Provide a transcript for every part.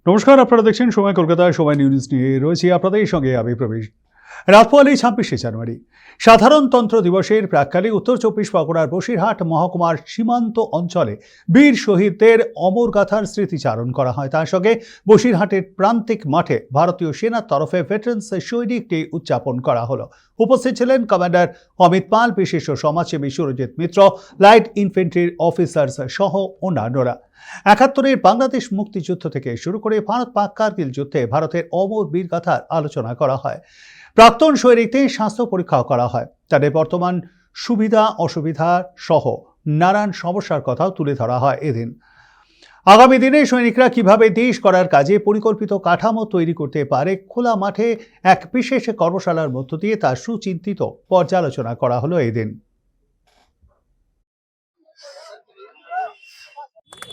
নমস্কার, আপনারা দেখছেন সময় কলকাতায় সময় নিউজ নিয়ে রয়েছি আপনাদের সঙ্গে আমি প্রবেশ। রাত পোয়ালি 26শে জানুয়ারি সাধারণতন্ত্র দিবসের প্রাক্কালে উত্তর চব্বিশ পরগনার বসিরহাট মহকুমার সীমান্ত অঞ্চলে বীর শহীদদের অমর গাথার স্মৃতিচারণ করা হয়। তার সঙ্গে বসিরহাটের প্রান্তিক মাঠে ভারতীয় সেনার তরফে ভেটারেন্স সৈনিক ডে উদযাপন করা হলো। উপস্থিত ছিলেন কমান্ডার অমিত পাল, বিশিষ্ট সমাজসেবী সুরজিৎ মিত্র, লাইট ইনফেন্ট্রির অফিসার্স সহ অন্যান্যরা। ৭১-এর বাংলাদেশ মুক্তিযুদ্ধ থেকে শুরু করে ভারত পাক কার্গিল যুদ্ধে ভারতের অমর বীর গাথার আলোচনা করা হয়। প্রাক্তন সৈনিকদের স্বাস্থ্য পরীক্ষাও করা হয়। তাদের বর্তমান সুবিধা অসুবিধা সহ নানান সমস্যার কথাও তুলে ধরা হয় এদিন। আগামী দিনে সৈনিকরা কিভাবে দেশ করার কাজে পরিকল্পিত কাঠামো তৈরি করতে পারে, খোলা মাঠে এক বিশেষ কর্মশালার মধ্য দিয়ে তার সুচিন্তিত পর্যালোচনা করা হলো এদিন।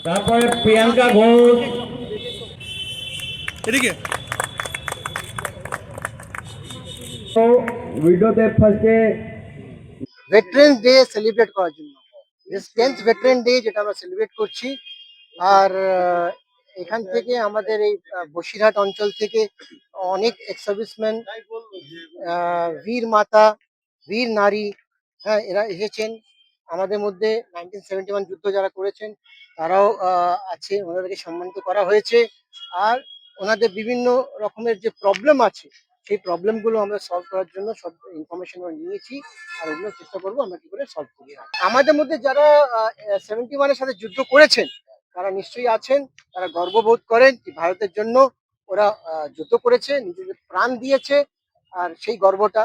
তারপরে প্রিয়াঙ্কা ঘোষ, এদিকে ভিডিওতে ফার্স্টে ভেটারেন্স ডে সেলিব্রেট করার জন্য 10th ভেটারেন ডে যেটা আমরা সেলিব্রেট করছি। আর এখান থেকে আমাদের এই বসিরহাট অঞ্চল থেকে অনেক এক্স সার্ভিসম্যান, বীর মাতা, বীর নারী, হ্যাঁ, এরা এসেছেন। আমাদের মধ্যে 1971 যুদ্ধ যারা করেছেন তারাও আছে, ওনাদেরকে সম্মানিত করা হয়েছে। আর ওনাদের বিভিন্ন রকমের যে প্রবলেম আছে সেই প্রবলেমগুলো আমরা সলভ করার জন্য সব ইনফরমেশন আমরা নিয়েছি, আর ওগুলো চেষ্টা করবো আমরা কি করে সলভ করি। আমাদের মধ্যে যারা 71-এর সাথে যুদ্ধ করেছেন তারা নিশ্চয়ই আছেন, তারা গর্ববোধ করেন যে ভারতের জন্য ওরা যুদ্ধ করেছে, নিজেদের প্রাণ দিয়েছে, আর সেই গর্বটা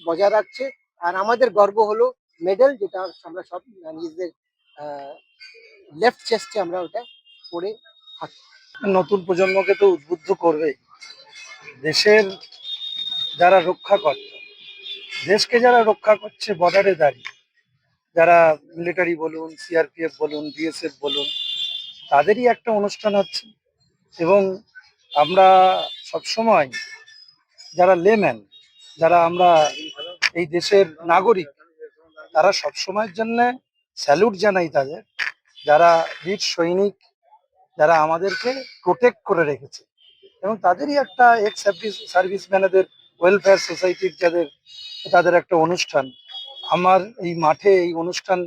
বজায় রাখছে। আর আমাদের গর্ব হলো মেডেল, যেটা আমরা সব নিজেদের লেফট চেস্টে আমরা ওটা পরে থাকি। নতুন প্রজন্মকে তো উদ্বুদ্ধ করবে। দেশের যারা রক্ষা করে, দেশকে যারা রক্ষা করছে বর্ডারে দাঁড়িয়ে, যারা মিলিটারি বলুন, সিআরপিএফ বলুন, বিএসএফ বলুন, তাদেরই একটা অনুষ্ঠান হচ্ছে। এবং আমরা সবসময় যারা লেম্যান, যারা আমরা এই দেশের নাগরিক, তারা সবসময়ের জন্য স্যালুট জানাই তাদের, যারা বীর সৈনিক, যারা আমাদেরকে প্রোটেক্ট করে রেখেছে। এবং তাদেরই একটা এক্স সার্ভিসম্যানেদের ওয়েলফেয়ার সোসাইটির তাদের একটা অনুষ্ঠান। আমার এই মাঠে এই অনুষ্ঠান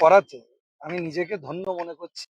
করাতে আমি নিজেকে ধন্য মনে করছি।